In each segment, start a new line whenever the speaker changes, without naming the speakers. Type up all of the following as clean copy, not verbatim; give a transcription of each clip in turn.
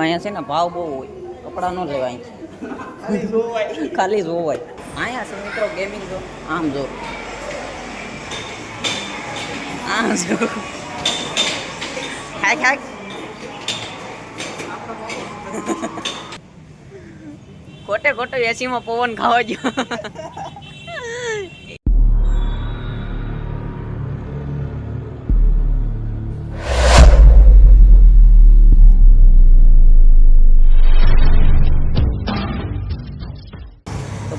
અહીંયા છે ને ભાવ બહુ હોય, કપડાં ન લેવાય, ખાલી જોવાય. અહીંયા છે મિત્રો ગેમિંગ ઝોન. આમ જો, આમ જો, હાક હાક. ખોટે ખોટે એસીમાં પવન ખાવા જો.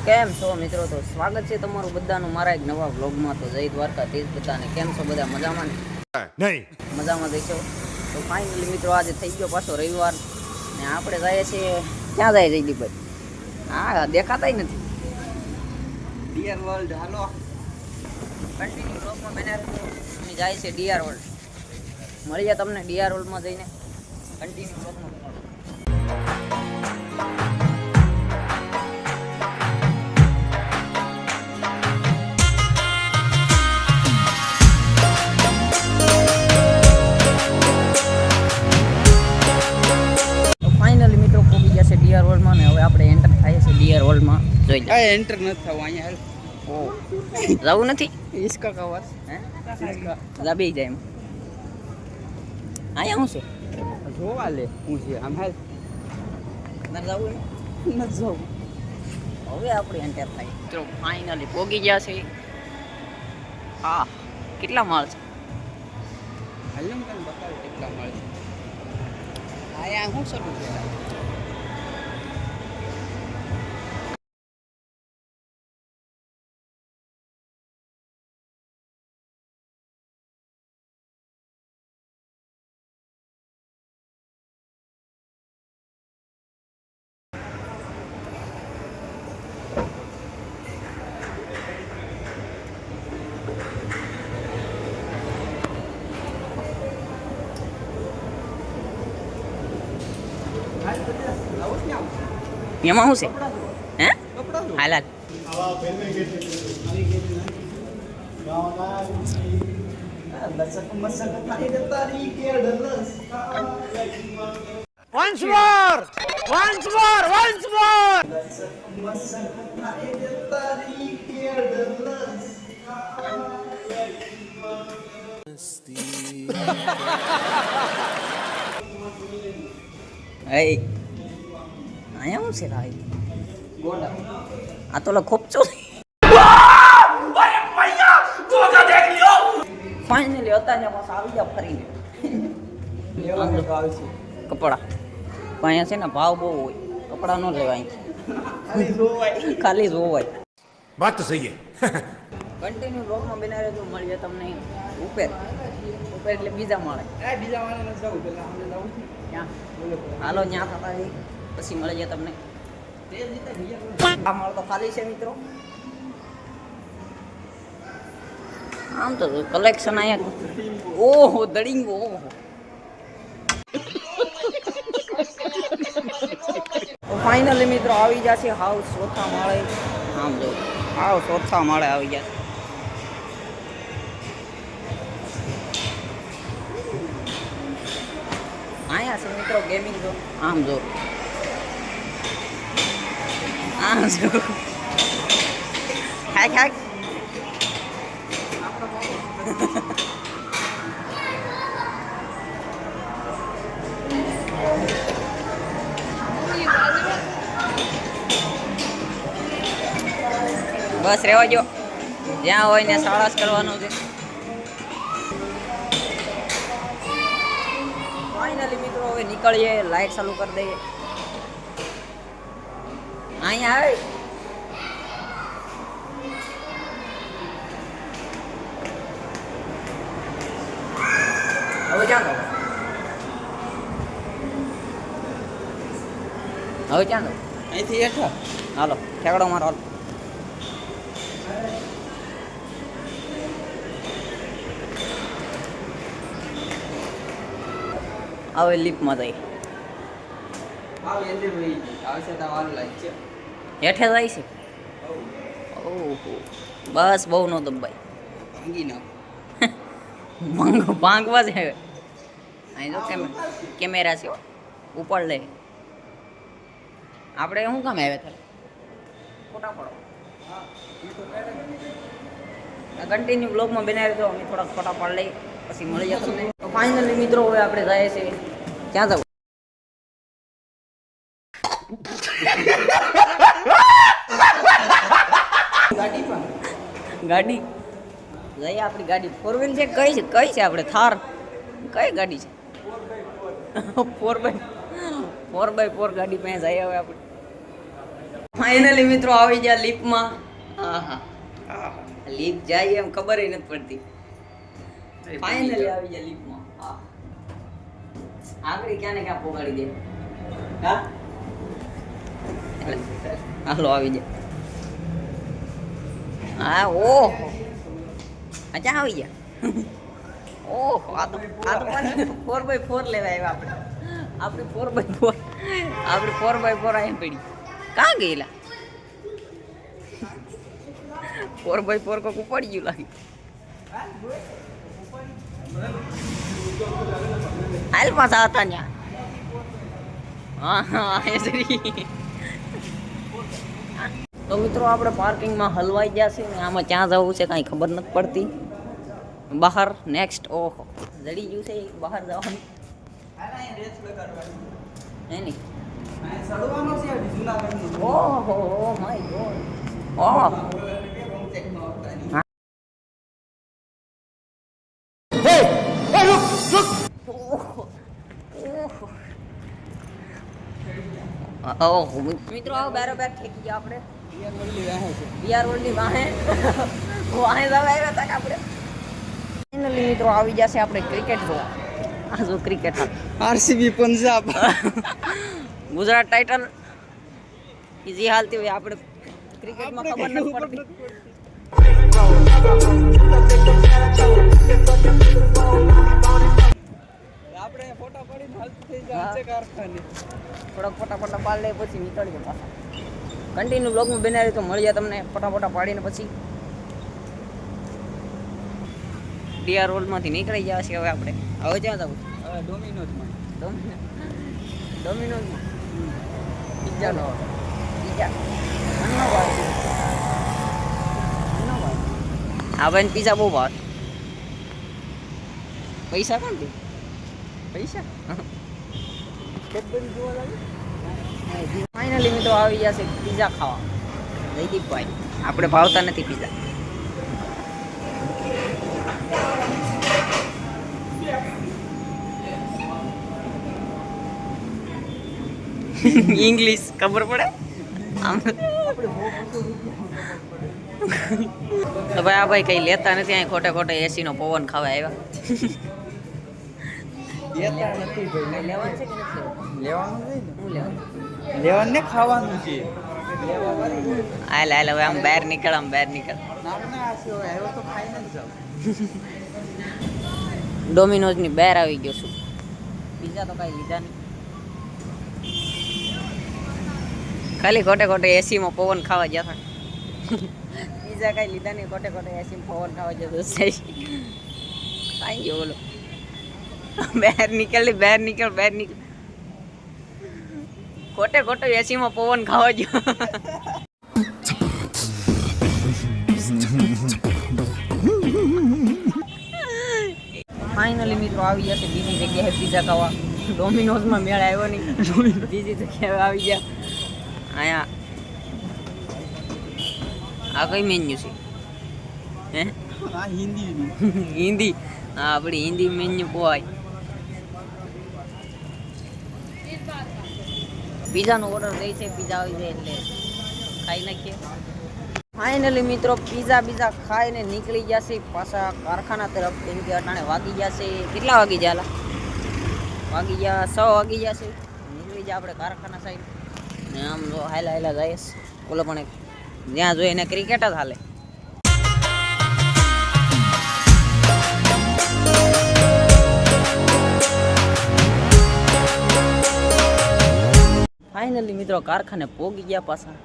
કેમ છો મિત્રો? તો સ્વાગત છે તમારું બધાનું મારા એક નવા વ્લોગમાં. તો જય દ્વારકાધીશ બધાને. કેમ છો બધા? મજામાં ને? નહીં મજામાં જઈશો. તો ફાઇનલી મિત્રો આજે થઈ ગયો પાછો રવિવાર ને આપણે જઈએ છીએ. ક્યાં જાય જયદીપભાઈ? હા, દેખાતા નથી. DR world. હાલો કન્ટિન્યુ બ્લોગમાં બન્યા રહેજો. અમે જાય છે ડીઆર વર્લ્ડ. મળીએ તમને ડીઆર વર્લ્ડમાં જઈને. કન્ટિન્યુ બ્લોગમાં. ડીઆર વર્લ્ડમાં ને હવે આપણે એન્ટર થાય છે ડીઆર વર્લ્ડમાં. જોઈ લે. આ એન્ટર નથી થવું અહીંયા. ઓ જવું નથી. ઈસકા કવર હે લાબી જાય એમ. અહીંયા શું છે? જોવા લે હું છે આમ. હાલ ના જવું નથી જવું. હવે આપણે એન્ટર થાય. તો ફાઇનલી પોગી ગયા છે. હા, કેટલા માળ છે? હાલ ને તને બતાવું કેટલા માળ છે. અહીંયા શું શરૂ છે? એમાં શું છે? હે હાલ હાલ. Once more! Once more! Once more! Hey. અહીંયા શું છે ભાઈ? ગોડા. આ તો ખોપચો. ફાઇનલી હતા ને પાછા આવી ગયા ફરીને. કપડા અહીંયા છે ને ભાવ બહુ હોય, કપડા ન લેવાય, ખાલી જોવાય. વાત તો સહી છે. કન્ટિન્યુ બ્લોગમાં બના રહેજો. મળીએ તમને ઉપર એટલે બીજા માળે. બીજા માળે ન જવું, પેલા આપણે જવું ક્યાં? હાલો ત્યાં થતા જઈએ પછી મળી જાય તમને. આ માળ તો ખાલી છે મિત્રો. આમ તો કલેક્શન અહીંયા. ઓહો દડિંગ. ઓહો ફાઇનલી મિત્રો આવી જશે હાઉસ ચોથા માળે. આમ જો હાવ ચોથા માળે આવી જશે. અહીંયા છે મિત્રો ગેમિંગ ઝોન. આમ જો, આમ જો, હાક હાક. બસ રહેવા જો. જ્યાં હોય ને સાળસ કરવાનું છે. ફાઇનલી મિત્રો હવે નીકળીએ. લાઈટ ચાલુ કરી દઈએ. અહીંયા આવે. હવે ક્યાં દો? હવે ક્યાં દો? અહીંથી હેઠા. હાલો ઠેકડો મારો. હાલો હવે લિફ્ટમાં જઈ. હેઠે જાય છે. ઓહો બસ બહુ નો દબાઈ. ભાંગી નાખ. ભાંગવા જ હવે. અહીં જો કેમેરા છે. ઉપાડ લે. આપણે શું કામ આવ્યા હતા? ફોટા પડો. કન્ટિન્યુ બ્લોગમાં બનાવી દો. અમે થોડાક ફોટા પાડ લઈએ પછી મળી જાય તમને. તો ફાઇનલી મિત્રો હવે આપણે જાય છે ક્યાં જવું? ગાડી જઈએ આપણી ગાડી 4 વ્હીલ છે. કઈ છે આપણે થાર? કઈ ગાડી છે? 4x4 ગાડી પાસે જઈએ હવે આપણે. ફાઇનલી મિત્રો આવી ગયા લિફ્ટમાં. હા લિફ્ટ જાય એમ ખબર નથી પડતી. ફાઇનલી આવી ગયા લિફ્ટમાં. આગળ ક્યાં ને ક્યાં પોગાડી દે. હા હાલો આવી જાય. હા ઓહો ક્યાં આવી ગયા? ઓહો આ તો 4x4 લેવા આવ્યા આપણે 4x4 અહીંયા પડી. કાં ગયેલા? 4x4 કોક ઉપાડી ગયું લાગે. હાલ પાછા હતા ત્યાં. હા તો મિત્રો આપણે પાર્કિંગમાં હલવાઈ ગયા છે ને આમાં ક્યાં જવું છે કાંઈ ખબર નથી પડતી. બહાર નેક્સ્ટ ઓહો જડી ગયું છે બહાર જવાનું. હે નહીં ઓહો માય ગોડ ઓહ મિત્રો આવો બરાબર ઠેકી ગયા આપણે. બીઆર વર્લ્ડની વાહે જવા આવ્યા હતા કે આપણે. ફાઇનલી મિત્રો આવી જશે આપણે ક્રિકેટ જોવા. આ જો cricket
RCB Punjab
Gujarat title જે હાલતી હોય આપણે ક્રિકેટમાં ખબર નથી પડતી.
આપણે ફોટા પાડીને હાલત થઈ જાય કારખાને.
થોડાક ફોટા પાડી લે પછી નીકળીએ પાછા. કન્ટિન્યુ બ્લોગમાં બનાવી તો મળી જાય તમને ફોટા પાડીને પછી. ડીઆર રોડમાંથી નીકળી ગયા છે હવે આપણે. હવે ક્યાં જવું?
હવે ડોમિનોઝમાં
પિઝા હા ભાઈ પિઝા બહુ ભાવ. પૈસા કોણ દે? પૈસા ફાઇનલી મિત્રો આવી ગયા છે પિઝા ખાવા. જયદીપભાઈ આપણે ભાવતા નથી પિઝા. ઇંગ્લિશ ખબર પડે આમ તો ભાઈ આ ભાઈ કઈ લેતા નથી. અહીં ખોટે એસી નો પવન ખાવા આવ્યા. લેવાનું છે કે નથી
લેવાનું ને ખાવાનું છે.
હાલ હવે આમ બહાર નીકળ. ડોમિનોઝ ની બહાર આવી ગયો છું. પિઝા તો કઈ લીધા નહીં. ખાલી ખોટે એસીમાં પવન ખાવા ગયા હતા. પીઝા કાંઈ લીધા નહીં. ખોટે એસીમાં પવન ખાવા જતો કાંઈ ગયો બોલો. બહાર નીકળ. ખોટે એસીમાં પવન ખાવા ગયો. ફાઇનલી મિત્રો આવી ગયા છે બીજી જગ્યાએ પીઝા ખાવા. ડોમિનોઝમાં મેળ આવ્યો નહીં. બીજી જગ્યાએ આવી ગયા. અહીંયા આ કઈ મેન્યુ છે? હે હિન્દી હા આપણી હિન્દી મેન્યુ પોવાય. પીઝાનો ઓર્ડર દે છે. પીઝા આવી જાય એટલે ખાઈ નાખીએ. ફાઇનલી મિત્રો પીઝા ખાઈને નીકળી ગયા છે પાછા કારખાના તરફ. કેમ કે અટાણે વાગી ગયા છે. કેટલા વાગી ગયા? વાગી ગયા 6 વાગી ગયા છે. નીકળી ગયા આપણે કારખાના સાઈડ. ને આમ જો હાયલા જાય બોલો. પણ જ્યાં જોઈએ એને ક્રિકેટ જ હાલે. ફાઇનલી મિત્રો કારખાને પોગી ગયા પાછા.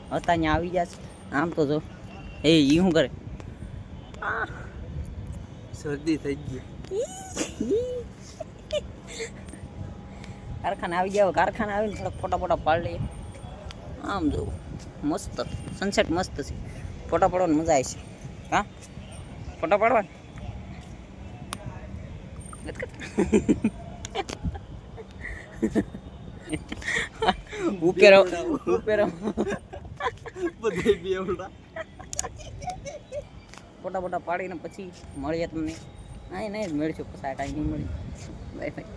હતા ત્યાં આવી ગયા છે. આમ તો જો ઈ શું કરે?
શરદી થઈ ગઈ.
કારખાને આવી ગયા, કારખાને આવીને થોડાક ફોટા ફોટા પાડી લઈએ. આમ જો મસ્ત સનસેટ મસ્ત છે, ફોટા પાડવાની મજા આવે છે. હા ફોટા પાડવા ઉપેરો ફોટા ફોટા પાડીને પછી મળીએ તમને. નહીં જ મળીશું, પછી કાંઈ નહીં મળી. Bye bye.